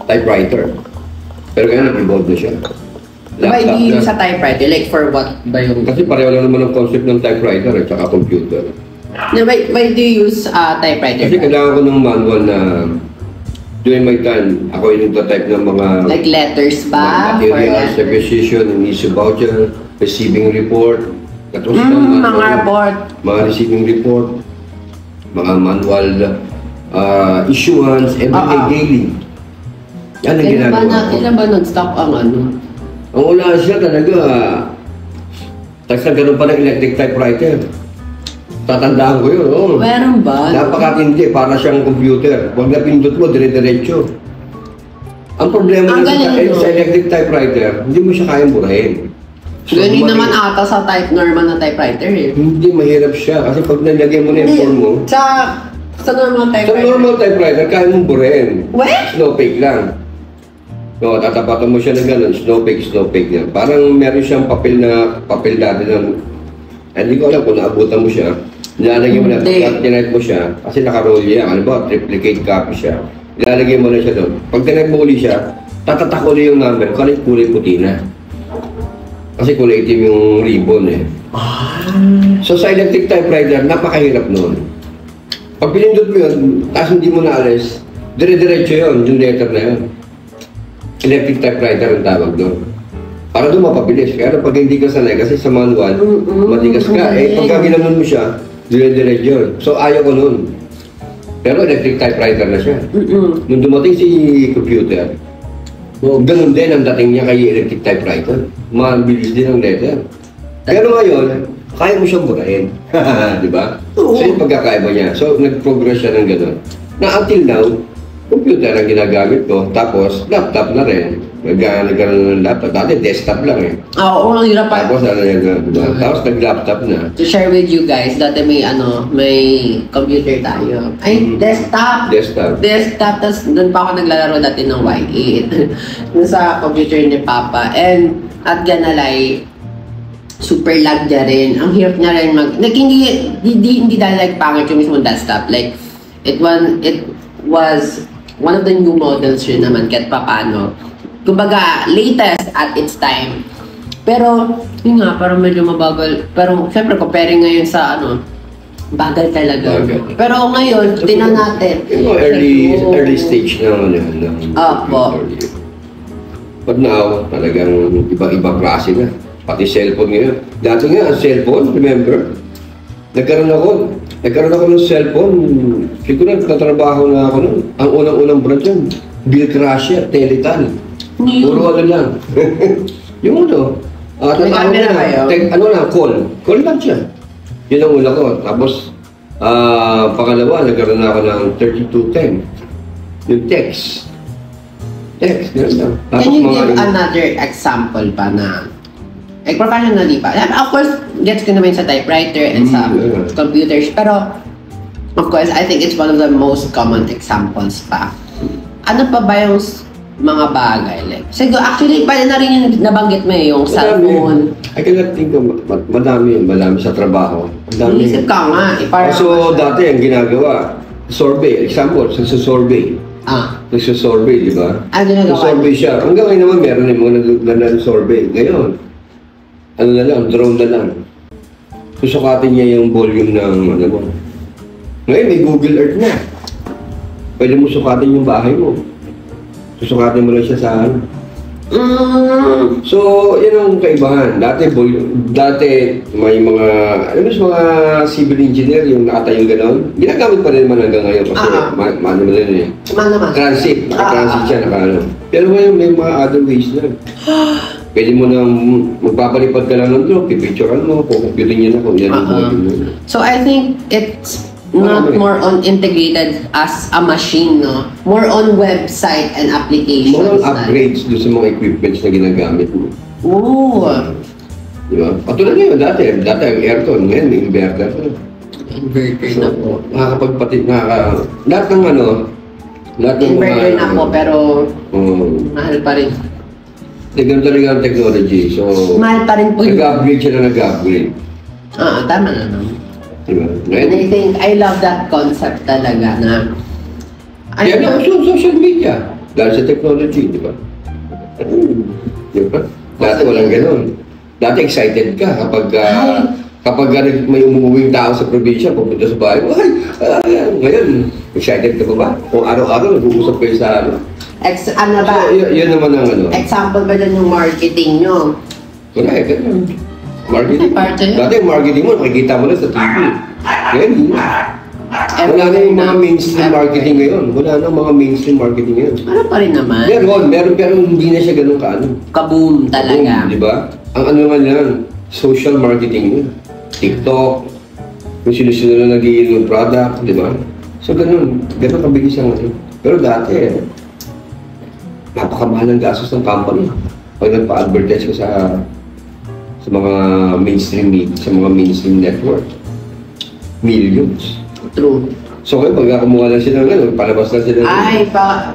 typewriter. Pero ngayon, nag-evolve na siya. Ba, hindi sa typewriter? Like, for what ba yung... Kasi pareho lang naman ang concept ng typewriter at saka computer. Why do you use typewriter? Kasi kailangan ko ng manual na during my time, ako yung nagtatype ng mga... Like letters ba? Materials, acquisition, issue voucher, receiving report, mga report. Mga receiving report, mga manual issuance, everyday daily. Yan ang ginagawa ko. Kailan ba non-stop ang Ang una siya talaga, tapos nagkaroon pa ng electric typewriter. Tatandaan ko yun, Meron ba? Napakatindi, para siyang computer. Huwag na pindot mo, dire-diretso. Ang problema sa electric typewriter, hindi mo siya kayang burahin. Ganyan naman ata sa normal na typewriter eh. Hindi, mahirap siya. Kasi pag nalagay mo na yung form mo, Sa normal typewriter? sa normal typewriter, kaya mong burin. What? Snowflake lang. No, tatapatan mo siya ng gano'n, snowflake yan. Parang meron siyang papel dati ng, hindi ko alam kung naabutan mo siya. Nilalagay mo na, pag tinaype mo siya, kasi nakaroll yan, ano ba, triplicate copy siya. Nilalagay mo na siya doon. Pag tinaype mo uli siya, tatatak uli yung number, kulay puti na. Kasi kulay itim yung ribbon eh. So sa electric typewriter, napakahirap noon. Pag pinindot mo yun, tapos hindi mo naalis, dire-diretso yun, yung letter na yun. Electric typewriter ang tawag doon. Para doon mapabilis. Kaya pag hindi ka sanay, kasi sa manual, matigas ka. Pagka ginanon mo siya, dire-diretso yun. So ayaw ko noon. Pero electric typewriter na siya. Nung dumating si computer, ganun din ang dating niya kay electric typewriter. Mabilis din ang letter. Pero ngayon, kaya mo siyang burahin. Di ba? So yung pagkakaiba niya. So nag-progress siya ng gano'n. Na until now, computer ang ginagamit ko. Tapos laptop na rin. Nagkaroon ng laptop. Dati desktop lang eh. Oo, ang hirap pa. Tapos ano yan, diba? Tapos nag-laptop na. To share with you guys, dati may computer tayo. Ay, desktop. Desktop, tapos doon pa ako naglalaro dati ng Y8. Doon sa computer ni Papa. And at ganalay, super lag niya rin. Ang hirap niya rin hindi dahil like pangit yung mismo desktop. Like, it was one of the new models rin naman kahit paano. Kumbaga, latest at its time. Pero, yun nga, parang medyo mabagal. Pero, syempre, comparing ngayon sa bagal talaga. Bagal. Pero ngayon, tingnan natin. Yung early stage na ng Opo. But now, talagang ibang klase na. Pati cellphone ngayon. Dati nga, ang cellphone, remember? Nagkaroon ako ng cellphone. Siguro nagtatrabaho na ako nun. Ang unang-unang brand yun, Bill Crusher, Teletal. Puro ano lang. Yung may camera kayo? Call lang siya. Yun ang una ko. Tapos, pangalawa, nagkaroon na ako ng 3210. Yung text. Yun lang. Can you give another example pa na like professionally pa? Of course, gets ko naman sa typewriter and sa computers. Pero, of course, I think it's one of the most common examples pa. Ano pa ba yung mga bagay? Like, siguro, actually, pwede na rin yung nabanggit mo yung cellphone. I cannot think of, madami sa trabaho. Inisip ka nga. So, dati ang ginagawa, survey. Example, survey. Nagsusurvey, di ba? Nagsusurvey siya. Hanggang ngayon naman, meron yung mga nag-survey. Ngayon, ano na lang, drone na lang. Susukatin niya yung volume ng Ngayon, may Google Earth na. Pwede mo sukatin yung bahay mo. Susukatin mo lang siya sa So, yun ang kaibahan. Dati may mga, civil engineer yung nakatayong gano'n. Ginagamit pa rin naman hanggang ngayon kasi mano mo rin eh. Transit. Naka-transit siya, Pero ngayon may mga other ways na. Pwede mo na magpapalipad ka lang ng drone, pipicturean mo, kukumputin niya na kung yan ang volume. So, I think it's not more on integrated as a machine, no? More on website and applications. More on upgrades doon sa mga equipments na ginagamit mo. Oo. Diba? Patulad ngayon, dati ang aircon, ngayon may inverter. Inverter na po. Lahat ng inverter na po, pero mahal pa rin. Ganun talaga ang technology. So, mahal pa rin po yun. Nag-upgrade siya na nag-upgrade. Tama naman. Diba? And I think, I love that concept talaga na kaya na social media. Dahil sa technology, di ba? Diba? Dati walang ganun. Dati excited ka kapag may umuwing tao sa probinsya, pupunta sa bahay, ngayon, excited ka ba? Kung araw-araw, nag-uusap kayo sa ano ba? So, yun naman ang Example ba dyan yung marketing nyo? Wala ganun. Marketing. Dati yung marketing mo, nakikita mo na sa TV. Ngayon, wala na yung mga mainstream marketing ngayon. Wala na mga mainstream marketing ngayon. Ano pa rin naman? Meron, pero hindi na siya ganun Kaboom talaga. Di ba? Ang ano nga yan, social marketing yun. TikTok, kung sino-sino na nag-i-inom product, di ba? So ganun kabilis ang Pero dati, napakamahal ng gastos ng company. Pag nagpa-advertise ka sa mga mainstream media, sa mga mainstream network. Millions. True. So kayo, pag kumuha lang sila ng palabas lang sila. Ay,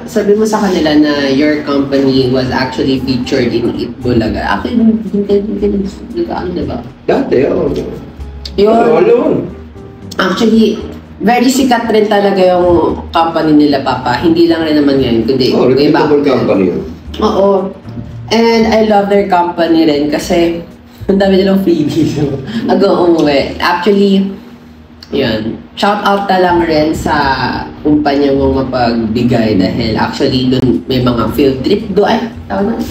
sabi mo sa kanila na your company was actually featured in Eat Bulaga. Actually, hindi ka ano, diba? Dati, oo. Yun. Actually, very sikat rin talaga yung company nila, Papa. Hindi lang rin naman ngayon, kundi reputable company yun. Oo. And I love their company rin kasi ang dami nilang freebies. Umuwi. Actually, yun. Shout out na lang rin sa kumpanya mo mapagbigay dahil actually dun may mga field trip doon.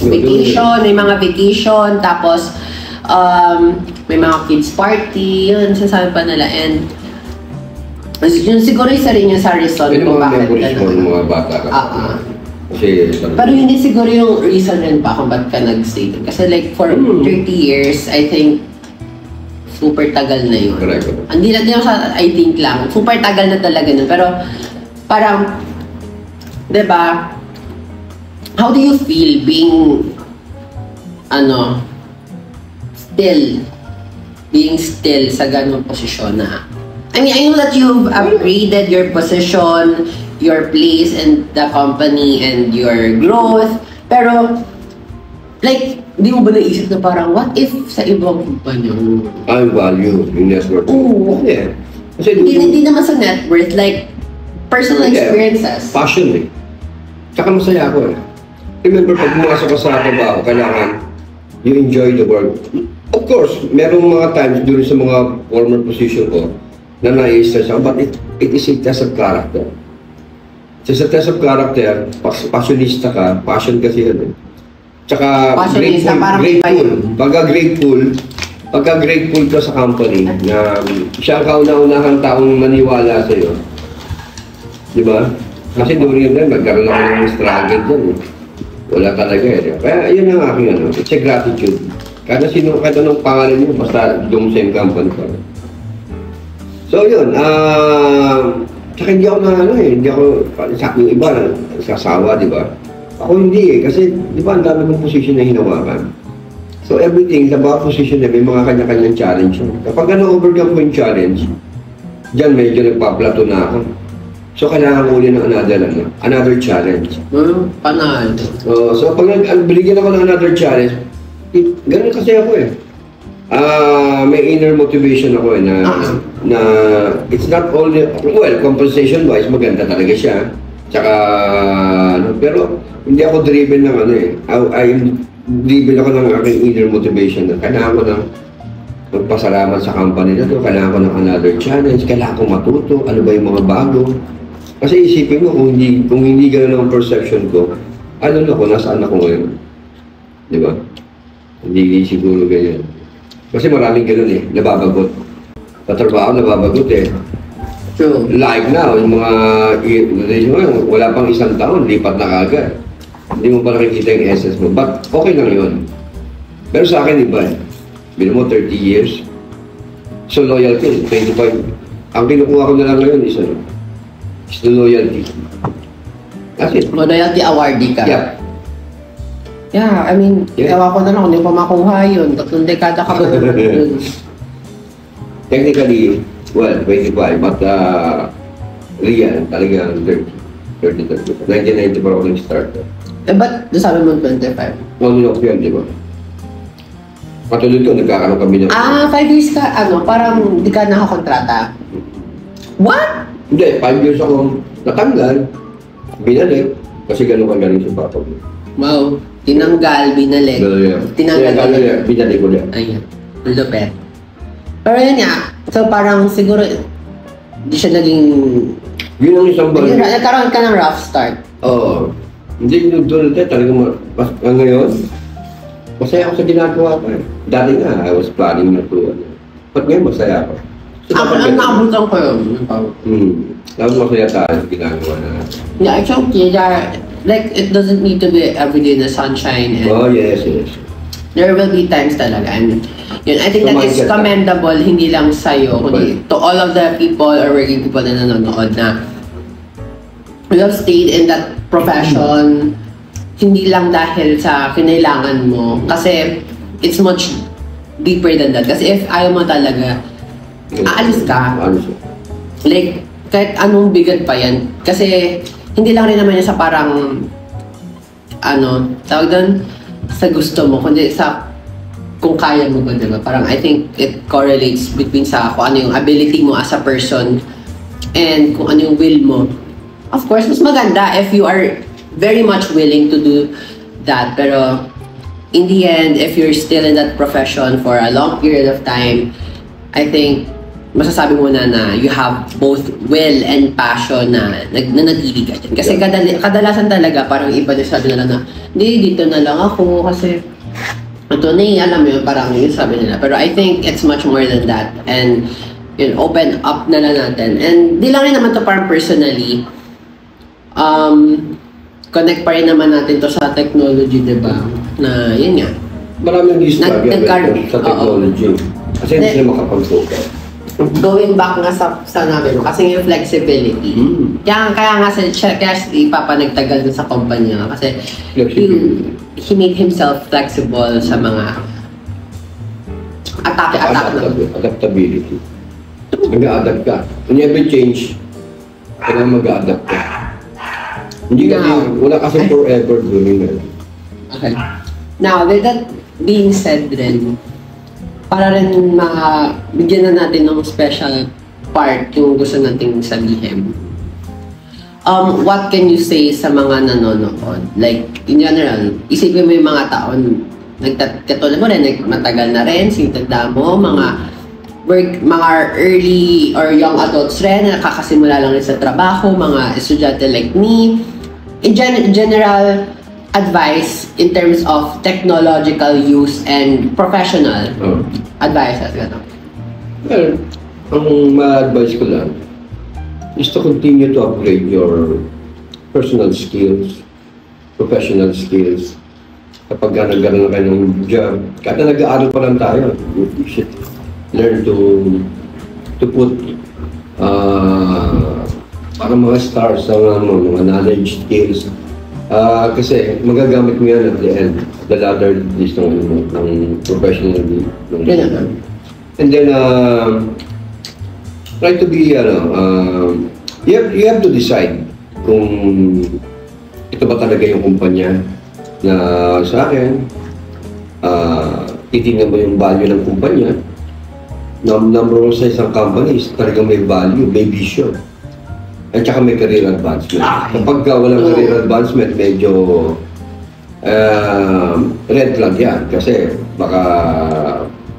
Vacation, may mga vacation, tapos may mga kids party, yun, sasabi pa nila. And yun siguro isa rin yung sa reason kung bakit mga bata ka. Kasi, pero hindi siguro yung reason rin pa kung bakit ka nag-stay. Kasi like for 30 years, I think super tagal na yun. Correct. Hindi natin ako sa I think lang. Super tagal na talaga nun. Pero parang, diba, how do you feel being, being still sa ganung posisyon na, I mean, I know that you've upgraded your position, your place in the company, and your growth, pero, like, hindi mo ba naisip na parang, what if sa ibang kumpanya? Ang value yung network. Oo. Yeah. Kasi Hindi naman sa net worth, like, personal experiences. Passion eh. Tsaka masaya ako eh. Remember, pag pumasok ka sa trabaho, kailangan you enjoy the work. Of course, merong mga times during sa mga former position ko na nai-stress ako, but it is a test of character. Sa test of character, passionista ka, passion kasi yun eh. Tsaka pagka-grateful ka sa company na siya ang kauna-unahang taong maniwala sa'yo. Di ba? Kasi during yun nagkaroon ako ng struggle dyan. Wala talaga eh. Kaya yun ang aking it's a gratitude. Kahit anong pangalan mo, basta yung same company pa. So yun, tsaka hindi ako hindi ako, yung iba, sasawa, di ba? Ako hindi eh, kasi di ba ang dami kong position na hinawakan. So everything, sa bawat position na may mga kanya-kanyang challenge. Kapag overcome ko yung challenge, dyan medyo nagpa-plateau na ako. So kailangan ko ulit ng another challenge. Panalo. So pag binigyan ako ng another challenge, ganun kasi ako eh. May inner motivation ako eh na it's not only, well, compensation wise, maganda talaga siya. Tsaka, pero hindi ako driven ng driven ako ng aking inner motivation na kailangan ko ng magpasalamat sa company na to, kailangan ko ng another challenge, kailangan ko matuto, ano ba yung mga bago. Kasi isipin mo, kung hindi gano'n ang perception ko, nasaan ako ngayon. Di ba? Hindi siguro ganyan. Kasi maraming gano'n eh, nababagot. Sa trabaho, nababagot eh. True. Like now, yung mga, wala pang isang taon, lipat na kagad. Hindi mo pa nakikita yung essence mo. But okay lang yun. Pero sa akin, iba eh. Bilang mo, 30 years. So loyalty, 25. Ang kinukuha ko na lang ngayon is the loyalty. That's it. Loyalty awardee ka? Yeah. Yeah, I mean, ewan ko na lang kung hindi pa makuha yun. 3 dekada ka pa. Technically, well, 25, but real, talagang 30. 1990 pa ako nag-start. Ba't nasabi mo 25? Ngunok yun, di ba? Patulad ko, nagkakaroon kami ng... 5 years ka, parang di ka nakakontrata. What? Hindi, 5 years ako natanggal, binalik, kasi gano'n ka galing sa papa ko. Wow, tinanggal, binalik. Tinanggal, binalik ko niya. Ayan, lupet. Pero yun nga, so parang siguro, di siya naging... Yun ang isang bagay. Nagkaroon ka ng rough start. Oo. Hindi ko doon talagang ngayon, masaya ako sa ginagawa ko eh. Dati nga, I was planning na to. But ngayon, masaya ako. Ang nakabutan ko yun. Dapat masaya tayo sa ginagawa na. Yeah, it's okay. Like, it doesn't need to be everyday in the sunshine. And yes. there will be times talaga. And yun, I think that is commendable, hindi lang sa'yo, kundi to all of the people or working people na nanonood na you have stayed in that profession, hindi lang dahil sa kinailangan mo. Kasi it's much deeper than that. Kasi if ayaw mo talaga, aalis ka. Like, kahit anong bigat pa yan. Kasi, hindi lang rin naman yan sa parang, tawag doon, sa gusto mo, kundi sa kung kaya mo ba, diba? Parang, I think it correlates between sa kung ano yung ability mo as a person and kung ano yung will mo. Of course, mas maganda if you are very much willing to do that. Pero, in the end, if you're still in that profession for a long period of time, I think, masasabi mo na you have both will and passion na nanatili ka dyan. Kasi kadalasan talaga, parang iba din sabi nila na, hindi, dito na lang ako kasi ito na alam mo yun, parang yun sabi nila. Pero I think it's much more than that. And, yun, open up na lang natin. And di lang rin naman to parang personally, connect pa rin naman natin to sa technology, diba? Na, yun nga. Maraming distruggle sa technology. Kasi hindi sila makapag-focus. Going back nga sa namin mo, kasi yung flexibility. Kaya nga kaya Papa nagtagal dun sa kumpanya kasi he made himself flexible sa mga adaptability. Mag-a-adapt ka. When you ever change, kailangan mag-a-adapt ka. Hindi kasi, wala kasi forever doing it. Okay. Now, with that being said rin, para rin bigyan na natin ng special part yung gusto nating sabihin. What can you say sa mga nanonood? Like, in general, isipin mo yung mga taon, katulad mo rin, matagal na rin, sinitagda mo, mga early or young adults rin, na nakakasimula lang rin sa trabaho, mga estudyante like me. In general, advice in terms of technological use and professional advice as gano'n? Well, ang ma-advise ko lang is to continue to upgrade your personal skills, professional skills. Kapag nagkaroon ka ng job, kahit na nag-aaral pa lang tayo, you should learn to put parang mga stars sa mga knowledge, skills. Kasi magagamit mo yan at the end, the ladder list ng professional. And then, try to be, you have to decide kung ito ba talaga yung kumpanya na sa akin, titingnan mo yung value ng kumpanya. Number one sa isang company is talagang may value, may vision. At saka may career advancement. Kapag walang career advancement, medyo red flag yan. Kasi baka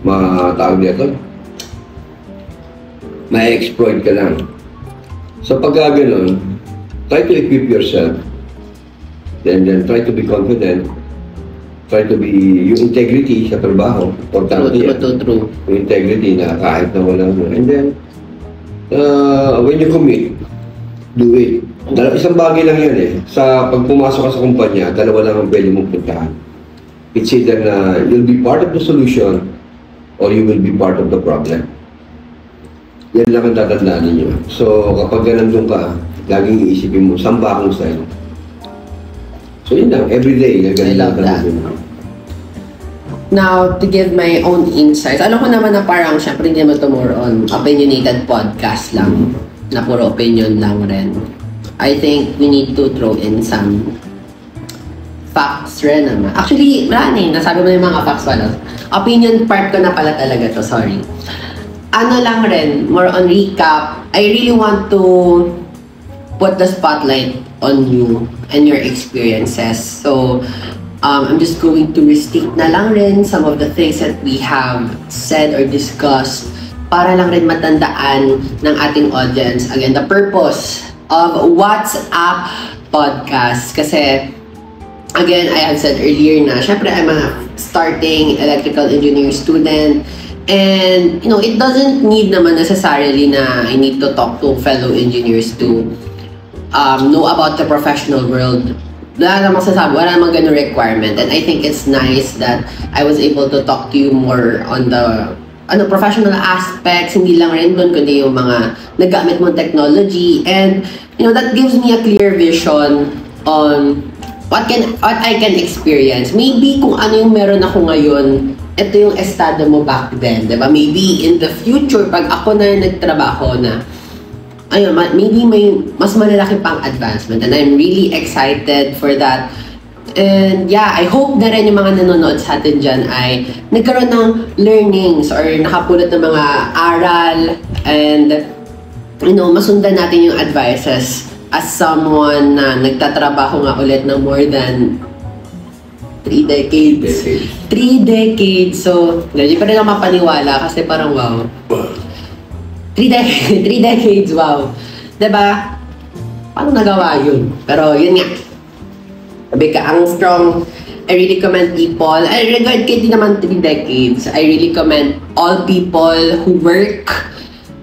matawag nito, ma-exploit ka lang. So pagka ganun, try to equip yourself. Then try to be confident. Try to be, yung integrity sa trabaho. Importante yan. True. Yung integrity na kahit na wala mo. And then, when you commit, do it. Isang bagay lang yan eh. Sa pag pumasok ka sa kumpanya, dalawa lang ang pwede mong puntahan. It's either na you'll be part of the solution or you will be part of the problem. Yan lang ang tatandaan ninyo. So kapag nandun ka, laging iisipin mo, saan ba akong sa'yo? So yun lang, everyday. I love that. Now, to give my own insights, alam ko naman na parang, syempre hindi naman to more on opinionated podcast lang. Na puro opinion lang rin. I think we need to throw in some facts rin naman. Actually, wala nasabi mo na yung mga facts pala. Opinion part ko na pala talaga to, sorry. Ano lang rin, more on recap, I really want to put the spotlight on you and your experiences. So, I'm just going to restate na lang rin some of the things that we have said or discussed para lang rin matandaan ng ating audience. Again, the purpose of What's Up Podcast. Kasi, again, I have said earlier na, syempre, I'm a starting electrical engineering student. And, it doesn't need naman necessarily na I need to talk to fellow engineers to know about the professional world. Wala namang sasabi, wala namang ganun requirement. And I think it's nice that I was able to talk to you more on the professional aspects, hindi lang rin doon, kundi yung mga nagamit mong technology. And, that gives me a clear vision on what I can experience. Maybe kung ano yung meron ako ngayon ito yung estado mo back then, diba? Maybe in the future, pag ako na nagtrabaho na, ayun, maybe may mas malalaki pang advancement, and I'm really excited for that. And yeah, I hope na rin yung mga nanonood sa atin dyan ay nagkaroon ng learnings or nakapulot ng mga aral, and you know, masundan natin yung advices as someone na nagtatrabaho nga ulit ng more than 3 decades. 3 decades. So, hindi pa rin ako mapaniwala kasi parang wow. 3 decades, wow. Diba? Paano nagawa yun? Pero yun nga. Sabi ka, ang strong. I really commend people. I regard kay di naman 3 decades. I really commend all people who work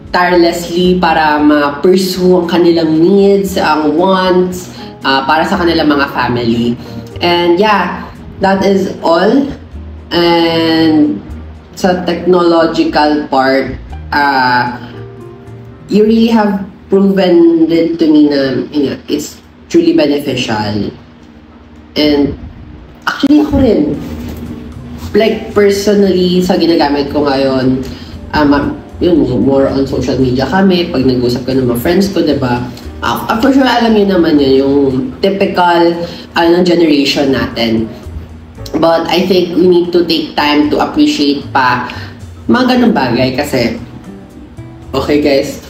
tirelessly para ma-pursue ang kanilang needs, ang wants, para sa kanilang mga family. And yeah, that is all. And sa technological part, you really have proven it to me na it's truly beneficial. And actually ako rin, like personally sa ginagamit ko ngayon, yun, more on social media kami, pag nag-usap ka ng mga friends ko, diba? For sure, alam niyo naman yun, yung typical generation natin. But I think we need to take time to appreciate pa mga ganung bagay kasi, okay guys,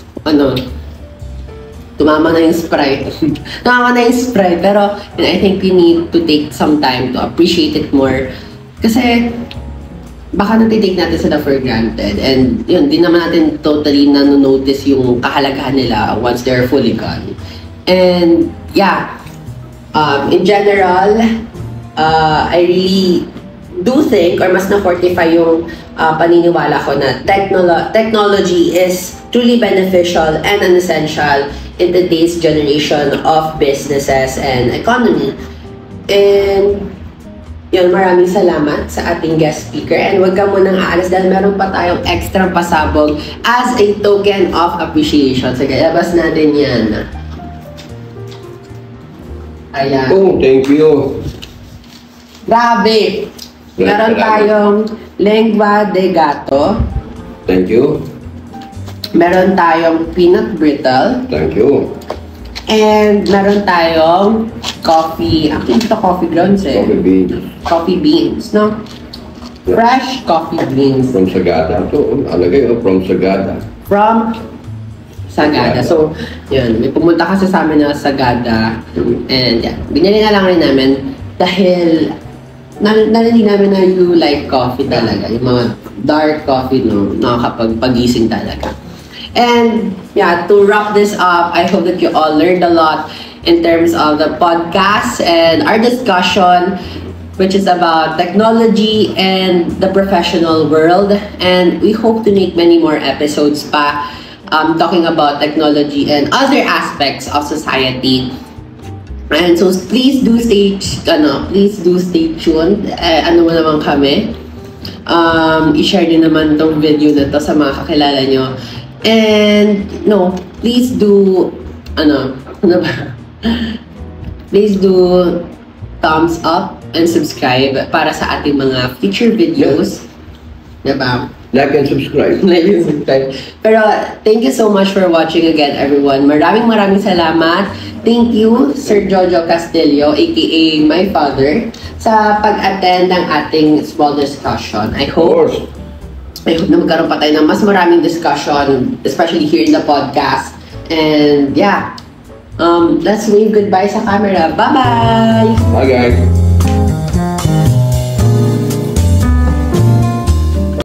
tumama na yung Sprite. Tumama na yung Sprite. Pero, I think we need to take some time to appreciate it more. Kasi, baka natitake natin sila for granted. And, yun, di naman natin totally nanonotice yung kahalagahan nila once they're fully gone. And, yeah. In general, I really do think, or mas na-fortify yung paniniwala ko na technology is truly beneficial and an essential in today's generation of businesses and economy. And yun, maraming salamat sa ating guest speaker. And huwag ka munang aalis dahil meron pa tayong extra pasabog as a token of appreciation. Sige, labas natin yan. Ayan. Oh, thank you. Grabe! Meron tayong lengua de gato. Thank you. Meron tayong peanut brittle. Thank you. And meron tayong coffee. Actually, ito coffee grounds eh. Coffee beans. Coffee beans, no? Fresh coffee beans. From Sagada. Ito, alagay, from Sagada. From Sagada. So, yun. May pumunta kasi sa amin na Sagada. And yeah, binili na lang rin namin dahil narinig namin na you like coffee talaga. Yung mga dark coffee, no? Nakakapag-pagising talaga. And yeah, to wrap this up, I hope that you all learned a lot in terms of the podcast and our discussion, which is about technology and the professional world. And we hope to make many more episodes pa talking about technology and other aspects of society. And so please do stay tuned. Ano mo naman kami. I-share nyo naman tong video na to sa mga kakilala nyo. And no, please do please do thumbs up and subscribe para sa ating mga future videos. Diba? Like and subscribe. Like and subscribe. Pero thank you so much for watching again, everyone. Maraming salamat. Thank you, Sir Jojo Castillo, aka my father, sa pag-attend ng ating small discussion. I hope na magkaroon pa tayo ng mas maraming discussion, especially here in the podcast. And yeah, let's wave goodbye sa camera. Bye-bye! Bye guys!